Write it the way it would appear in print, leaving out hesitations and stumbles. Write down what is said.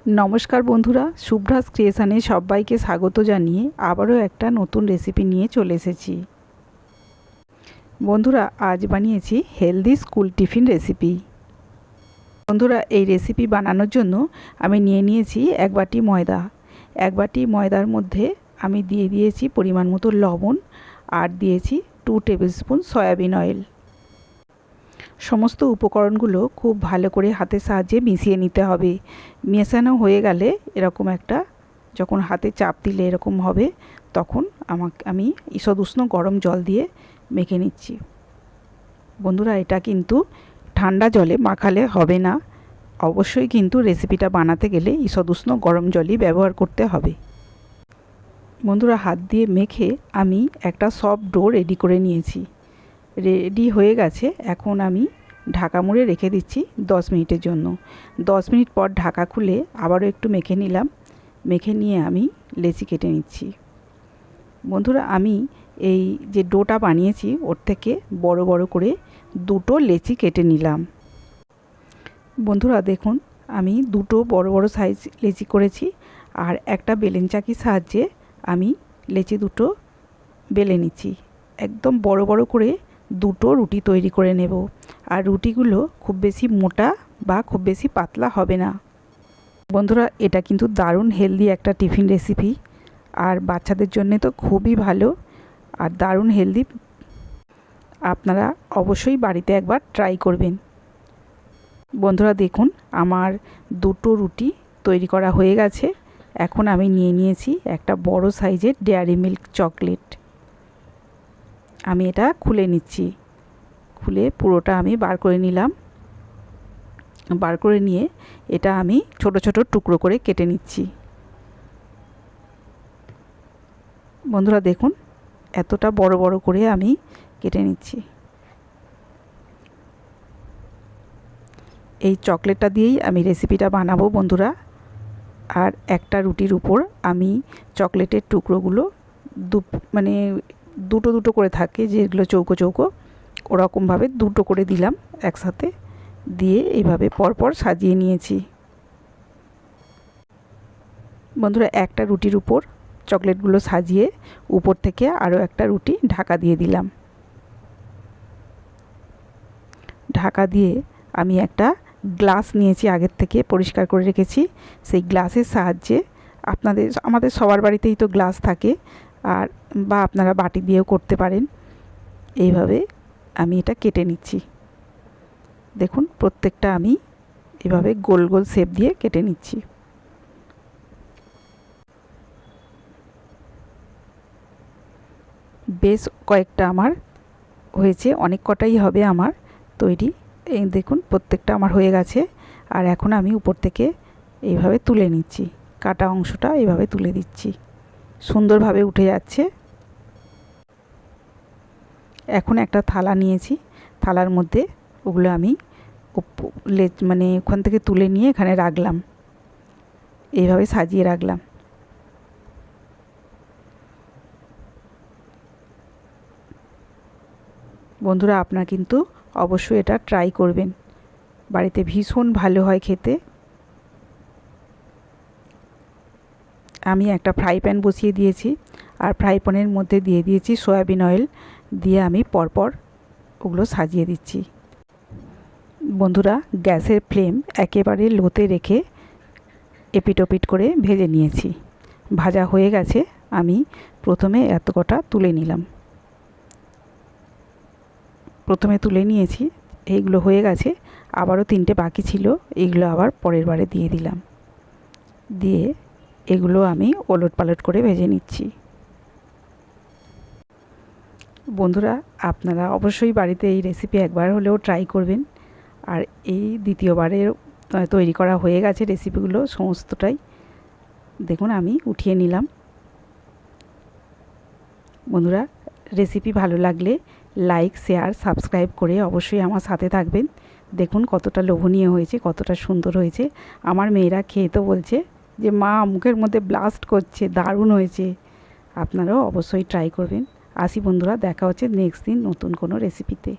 নমস্কার বন্ধুরা, শুভ্রাস ক্রিয়েশনে সবাইকে স্বাগত জানিয়ে আবারও একটা নতুন রেসিপি নিয়ে চলে এসেছি। বন্ধুরা, আজ বানিয়েছি হেলদি স্কুল টিফিন রেসিপি। বন্ধুরা, এই রেসিপি বানানোর জন্য আমি নিয়ে নিয়েছি এক বাটি ময়দা। এক বাটি ময়দার মধ্যে আমি দিয়ে দিয়েছি পরিমাণ মতো লবণ আর দিয়েছি 2 টেবিল স্পুন সয়াবিন অয়েল। সমস্ত উপকরণগুলো খুব ভালো করে হাতের সাহায্যে মিশিয়ে নিতে হবে। মেশানো হয়ে গেলে এরকম একটা, যখন হাতে চাপ দিলে এরকম হবে, তখন আমি ঈষৎ উষ্ণ গরম জল দিয়ে মেখে নিচ্ছি। বন্ধুরা, এটা কিন্তু ঠান্ডা জলে মাখালে হবে না, অবশ্যই কিন্তু রেসিপিটা বানাতে গেলে ঈষৎ উষ্ণ গরম জলই ব্যবহার করতে হবে। বন্ধুরা, হাত দিয়ে মেখে আমি একটা সফট ডো রেডি করে নিয়েছি। রেডি হয়ে গেছে। এখন আমি ঢাকা মুড়ে রেখে দিচ্ছি 10 মিনিটের জন্য। 10 মিনিট পর ঢাকা খুলে আবারও একটু মেখে নিলাম। মেখে নিয়ে আমি লেচি কেটে নিচ্ছি। বন্ধুরা, আমি এই যে ডোটা বানিয়েছি ওর থেকে বড় বড় করে 2টো লেচি কেটে নিলাম। বন্ধুরা দেখুন, আমি 2টো বড় বড় সাইজ লেচি করেছি আর একটা বেলেন চাকির সাহায্যে আমি লেচি 2টো বেলে নিচ্ছি। একদম বড় বড় করে 2টো রুটি তৈরি করে নেব। আর রুটিগুলো খুব বেশি মোটা বা খুব বেশি পাতলা হবে না। বন্ধুরা, এটা কিন্তু দারুণ হেলদি একটা টিফিন রেসিপি, আর বাচ্চাদের জন্য তো খুবই ভালো আর দারুণ হেলদি। আপনারা অবশ্যই বাড়িতে একবার ট্রাই করবেন। বন্ধুরা দেখুন, আমার 2টো রুটি তৈরি করা হয়ে গেছে। এখন আমি নিয়ে নিয়েছি একটা বড় সাইজের ডেয়ারি মিল্ক চকলেট। আমি এটা খুলে নিচ্ছি। খুলে পুরোটা আমি বার করে নিলাম। বার করে নিয়ে এটা আমি ছোট ছোট টুকরো করে কেটে নিচ্ছি। বন্ধুরা দেখুন, এতটা বড় বড় করে আমি কেটে নিচ্ছি। এই চকলেটটা দিয়েই আমি রেসিপিটা বানাবো বন্ধুরা। আর একটা রুটির উপর আমি চকলেটের টুকরোগুলো মানে দুটো দুটো করে থাকে, যেগুলো চৌকো চৌকো, ওরকমভাবে 2টো করে দিলাম একসাথে, দিয়ে এইভাবে পরপর সাজিয়ে নিয়েছি। বন্ধুরা, একটা রুটির উপর চকলেটগুলো সাজিয়ে উপর থেকে আরও একটা রুটি ঢাকা দিয়ে দিলাম। ঢাকা দিয়ে আমি একটা গ্লাস নিয়েছি, আগের থেকে পরিষ্কার করে রেখেছি। সেই গ্লাসের সাহায্যে আমাদের সবার বাড়িতেই তো গ্লাস থাকে, আর বা আপনারা বাটি দিয়েও করতে পারেন। এইভাবে আমি এটা কেটে নিচ্ছি। দেখুন, প্রত্যেকটা আমি এভাবে গোল গোল শেপ দিয়ে কেটে নিচ্ছি। বেশ কয়েকটা আমার হয়েছে, অনেক কটাই হবে আমার তৈরি। এই দেখুন, প্রত্যেকটা আমার হয়ে গেছে। আর এখন আমি উপর থেকে এইভাবে তুলে নিচ্ছি, কাটা অংশটা এইভাবে তুলে দিচ্ছি, সুন্দরভাবে উঠে যাচ্ছে। এখন একটা থালা নিয়েছি, থালার মধ্যে ওগুলো আমি মানে ওখান থেকে তুলে নিয়ে এখানে রাখলাম, এইভাবে সাজিয়ে রাখলাম। বন্ধুরা, আপনারা কিন্তু অবশ্যই এটা ট্রাই করবেন, বাড়িতে ভীষণ ভালো হয় খেতে। আমি একটা ফ্রাই প্যান বসিয়ে দিয়েছি, আর ফ্রাই প্যানের মধ্যে দিয়ে দিয়েছি সয়াবিন অয়েল, দিয়ে আমি পরপর ওগুলো সাজিয়ে দিচ্ছি। বন্ধুরা, গ্যাসের ফ্লেম একেবারে লোতে রেখে এপিট ওপিট করে ভেজে নিয়েছি। ভাজা হয়ে গেছে। আমি প্রথমে এত কটা তুলে নিলাম, প্রথমে তুলে নিয়েছি। এইগুলো হয়ে গেছে। আবারও 3টে বাকি ছিল, এইগুলো আবার পরের বারে দিয়ে দিলাম। দিয়ে এগুলো আমি ওলট পালট করে ভেজে নিচ্ছি। বন্ধুরা, আপনারা অবশ্যই বাড়িতে এই রেসিপি একবার হলেও ট্রাই করবেন। আর এই দ্বিতীয়বারে তৈরি করা হয়ে গেছে রেসিপিগুলো সমস্তটাই। দেখুন, আমি উঠিয়ে নিলাম। বন্ধুরা, রেসিপি ভালো লাগলে লাইক, শেয়ার, সাবস্ক্রাইব করে অবশ্যই আমার সাথে থাকবেন। দেখুন কতটা লোভনীয় হয়েছে, কতটা সুন্দর হয়েছে। আমার মেয়েরা খেয়ে তো বলছে যে মা, মুখের মধ্যে ব্লাস্ট করছে, দারুণ হয়েছে। আপনারাও অবশ্যই ট্রাই করবেন। আসি বন্ধুরা, দেখা হচ্ছে নেক্সট দিন নতুন কোনো রেসিপিতে।